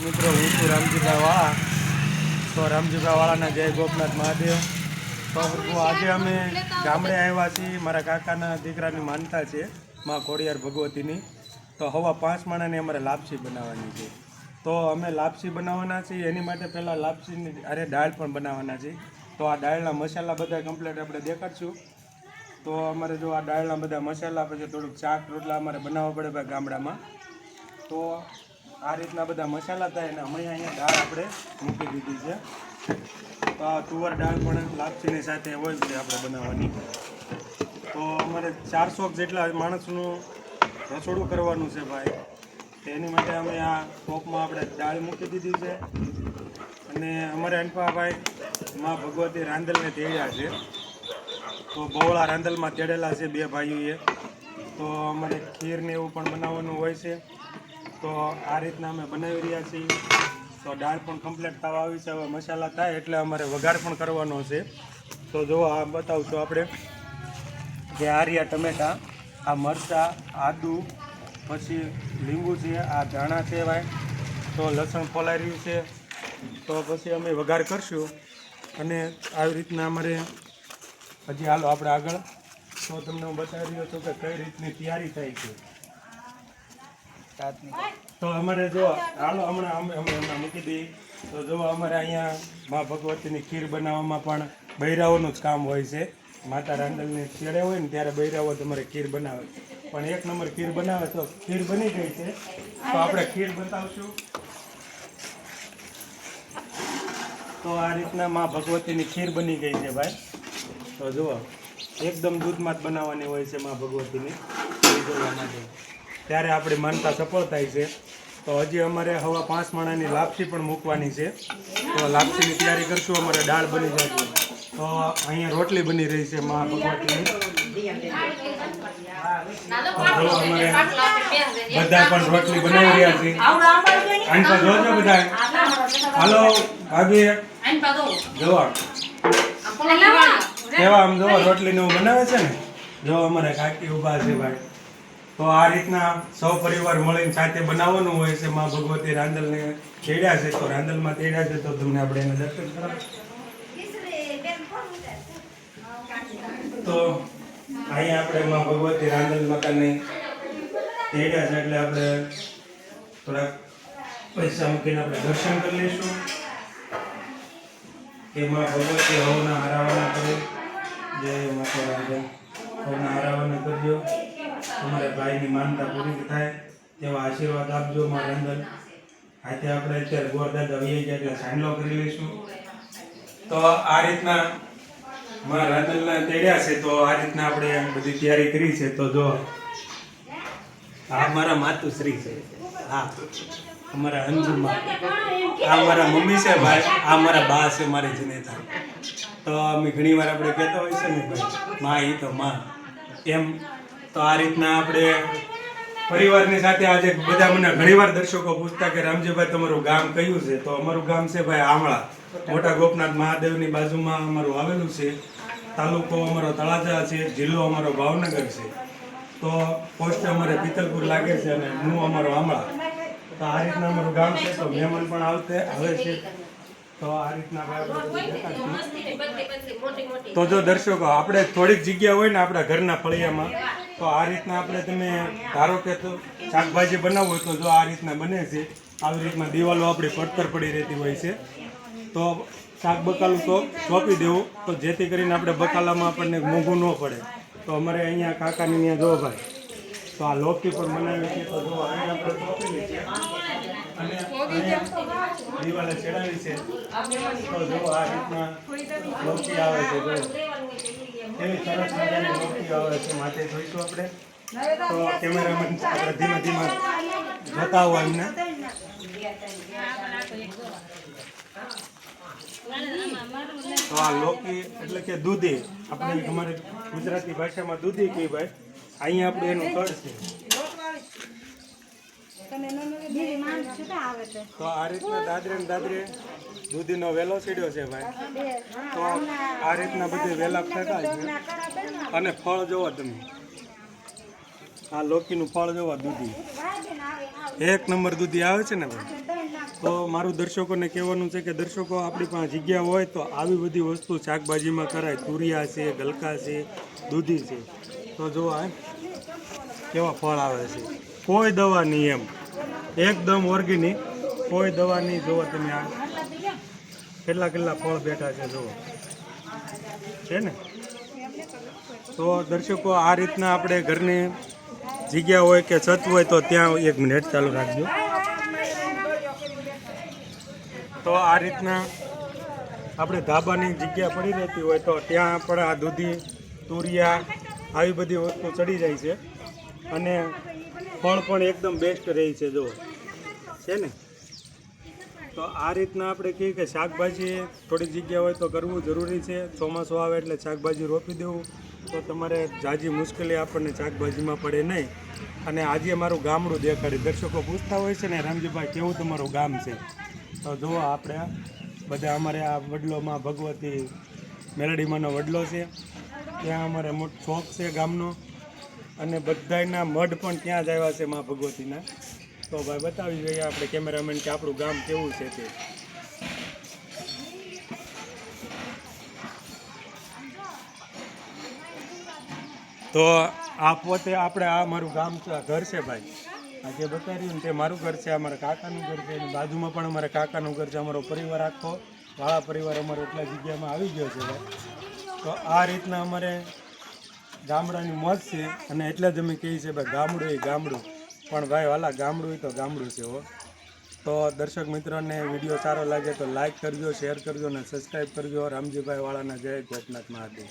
મિત્રો હું છું રામજીભાઈ વાળા. તો રામજીભાઈ વાળાના જય ગોપનાથ મહાદેવ. તો આજે અમે ગામડે આવ્યા છીએ. મારા કાકાના દીકરાની માનતા છે માં ખોડિયાર ભગવતીની. તો હવા 5 માણાની અમારે લાપસી બનાવવાની છે. તો અમે લાપસી બનાવવાના છીએ. એની માટે પહેલાં લાપસીની અરે દાળ પણ બનાવવાના છીએ. તો આ દાળના મસાલા બધા કમ્પ્લીટ આપણે દેખાડશું. તો અમારે જો આ દાળના બધા મસાલા, પછી થોડુંક શાક રોટલા અમારે બનાવવા પડે ભાઈ ગામડામાં. તો આ રીતના બધા મસાલા થાય અને અમે અહીંયા દાળ આપણે મૂકી દીધી છે. તો આ તુવર દાળ પણ લાપસીની સાથે હોય છે આપણે બનાવવાની. તો અમારે 400 જેટલા માણસનું રસોડું કરવાનું છે ભાઈ. તો એની માટે અમે આ ટોપમાં આપણે દાળ મૂકી દીધી છે. અને અમારે અનપા ભાઈ માં ભગવતી રાંદલને તેડ્યા છે. તો બહોળા રાંદલમાં તેડેલા છે 2 ભાઈઓએ. તો અમારે ખીરને એવું પણ બનાવવાનું હોય છે. તો આ રીતના અમે બનાવી રહ્યા છીએ. તો દાળ પણ કમ્પ્લીટ થવા આવી છે. હવે મસાલા થાય એટલે અમારે વઘાર પણ કરવાનો છે. તો જો આ બતાવશું આપણે કે આ રહ્યા ટમેટાં, આ મરચાં, આદું, પછી લીંબુ છે, આ ધાણા છે ભાઈ. તો લસણ ફોલાઈ રહ્યું છે. તો પછી અમે વઘાર કરશું. અને આવી રીતના અમારે હજી હાલો આપણે આગળ. તો તમને હું બતાવી રહ્યો છું કે કઈ રીતની તૈયારી થાય છે. તો અમારે જો હાલો હમણાં અમે મૂકી દઈએ. તો જો અમારે અહીંયા મા ભગવતીની ખીર બનાવવામાં પણ બૈરાઓનું જ કામ હોય છે. માતા રાંદલને તેડે હોય ને ત્યારે બૈરાઓ તમારે ખીર બનાવે. પણ 1 નંબર ખીર બનાવે. તો ખીર બની ગઈ છે. તો આપણે ખીર બતાવશું. તો આ રીતના મા ભગવતીની ખીર બની ગઈ છે ભાઈ. તો જુઓ એકદમ દૂધમાં જ બનાવવાની હોય છે મા ભગવતીની ખીર જોવા માટે. ત્યારે આપણી માનતા સફળ થાય છે. તો હજી અમારે હવા 5 માણાની લાપસી પણ મૂકવાની છે. તો લાપસીની તૈયારી કરશું. અમારે દાળ બની જાય છે. તો અહીંયા રોટલી બની રહી છે મા ભગવતીની. અમારે બધા પણ રોટલી બનાવી રહ્યા છે. આનપા જોજો બધા. હાલો ભાભી જોવા કેવા આમ જોવા રોટલીને એવું બનાવે છે ને. જો અમારે કાકી ઊભા છે ભાઈ. તો આ રીતના સૌ પરિવાર મળીને સાથે બનાવવાનું હોય છે. માં ભગવતી રાંદલને તેડ્યા છે. તો રાંદલમાં તેડ્યા છે તો તમને આપણે એને દર્શન કરાવીશું. તો અહીંયા આપણે માં ભગવતી રાંદલ માતાને તેડ્યા છે એટલે આપણે થોડાક પૈસા મૂકીને આપણે દર્શન કરી લઈશું. કે માં ભગવતી હવના હારાવાના કરે. જય માતા રાંદલ. હવના હારાવાના કરજો. તમારા ભાઈની માનતા પૂરી થાય તેવા આશીર્વાદ આપજો માં રાંદલ. આજે આપણે અત્યારે ગોરદાદા વહી ગયા એટલે સાંડલો કરી લઈશું. તો આ રીતના માં રાંદલના તેડ્યા છે. તો આ રીતના આપણે બધી તૈયારી કરી છે. તો જો આ મારા માતુશ્રી છે. હા અમારા અંજુમાં. આ મારા મમ્મી છે ભાઈ. આ મારા બા છે મારી જનેતા. તો અમે ઘણી વાર આપણે કહેતા હોય છે ને ભાઈ માં એ તો માં એમ. તો આ રીતના આપણે પરિવારની સાથે આજે બધા મને ઘણીવાર દર્શકો પૂછતા કે રામજીભાઈ તમારું ગામ કયું છે. તો અમારું ગામ છે ભાઈ આમળા. મોટા ગોપનાથ મહાદેવની બાજુમાં અમારું આવેલું છે. તાલુકો અમારો તળાજા છે. જિલ્લો અમારો ભાવનગર છે. તો પોસ્ટ અમારે પિતલપુર લાગે છે અને હું અમારો આમળા. તો આ રીતના અમારું ગામ છે. તો મહેમાન પણ આવે છે. તો આ રીતના તો જો દર્શકો આપણે થોડીક જગ્યા હોય ને આપણા ઘરના ફળિયામાં. તો આ રીતના આપણે તમે ધારો કે તો શાકભાજી બનાવવું હોય તો જો આ રીતના બને છે. આવી રીતના દિવાલો આપણી પડતર પડી રહેતી હોય છે. તો શાક બકાલું તો સોંપી દેવું તો જેથી કરીને આપણે બકાલામાં આપણને મોંઘું ન પડે. તો અમારે અહીંયા કાકાની ત્યાં જો ભાઈ. તો આ લોકી પણ બનાવી છે. તો જો અહીંયા આપણે સોંપેલી છે અને દિવાલે ચડાવી છે. તો જો આ રીતના લોકી આવે છે. જો એવી સરસ મજાની લોકી આવે છે. માટે જોઈશું આપણે. તો કેમેરામેન આપણે ધીમે ધીમે જોતા હોય એમને. તો આ લોકી એટલે કે દૂધી. આપણે અમારે ગુજરાતી ભાષામાં દૂધી કહી ભાઈ. અહીંયા આપણે એનું કળ છે. તો આ રીતના દાદરે ને દાદરે દૂધીનો વેલો સીડ્યો છે ભાઈ. તો આ રીતના બધી વેલા ફેંકા છે. અને ફળ જોવો તમે. આ લોકીનું ફળ જોવો દૂધી. 1 નંબર દૂધી આવે છે ને ભાઈ. તો મારું દર્શકોને કહેવાનું છે કે દર્શકો આપણી પાસે જગ્યા હોય તો આવી બધી વસ્તુ શાકભાજીમાં કરાય. તુરિયા છે, ગલકા છે, દૂધી છે. તો જો આ કેવા ફળ આવે છે, કોઈ દવા નહીં, એમ એકદમ ઓર્ગેનિક, કોઈ દવા નહીં. જુઓ તમે આ કેટલા કેટલા ફળ બેઠા છે, જુઓ છે ને. તો દર્શકો આ રીતના આપણે ઘરની જગ્યા હોય કે છત હોય તો ત્યાં 1 મિનિટ ચાલુ રાખજો. તો આ રીતના આપણે ધાબાની જગ્યા પડી રહેતી હોય તો ત્યાં પણ આ દૂધી, તુરિયા આવી બધી વસ્તુ ચડી જાય છે અને ફળ પણ એકદમ બેસ્ટ રહે છે, જુઓ છે ને. તો આ રીતના આપણે કહીએ કે શાકભાજી થોડી જગ્યા હોય તો કરવું જરૂરી છે. ચોમાસું આવે એટલે શાકભાજી રોપી દેવું તો તમારે ઝાઝી મુશ્કેલી આપણને શાકભાજીમાં પડે નહીં. અને આજે મારું ગામડું દેખાડી. દર્શકો પૂછતા હોય છે ને, રામજીભાઈ કેવું તમારું ગામ છે? તો જુઓ આપણે બધા અમારે આ વડલોમાં ભગવતી મેલડીમાંનો વડલો છે, ત્યાં અમારે મોટો ચોક છે ગામનો, અને બધાના મઢ પણ ત્યાં જ આવ્યા છે મા ભગવતીના. તો ભાઈ બતાવી જોઈએ આપણે કેમેરામેન કે આપણું ગામ કેવું છે તે. તો આ પોતે આપણે આ મારું ગામ છે, આ ઘર છે ભાઈ. આ જે બતાવ્યું ને તે મારું ઘર છે, અમારા કાકાનું ઘર છે, એની બાજુમાં પણ અમારા કાકાનું ઘર છે. અમારો પરિવાર આખો વાળા પરિવાર અમારો એટલા જગ્યામાં આવી ગયો છે ભાઈ. તો આ રીતના અમારે ગામડાની મોજ છે અને એટલે જ અમે કહીએ છીએ ભાઈ ગામડું એ ગામડું. પણ ભાઈ વાલા ગામડું એ તો ગામડું છે હો. તો દર્શક મિત્રોને વિડીયો સારો લાગે તો લાઈક કરજો, શેર કરજો અને સબસ્ક્રાઈબ કરજો. રામજીભાઈ વાળાના જય ગોપનાથ મહાદેવ.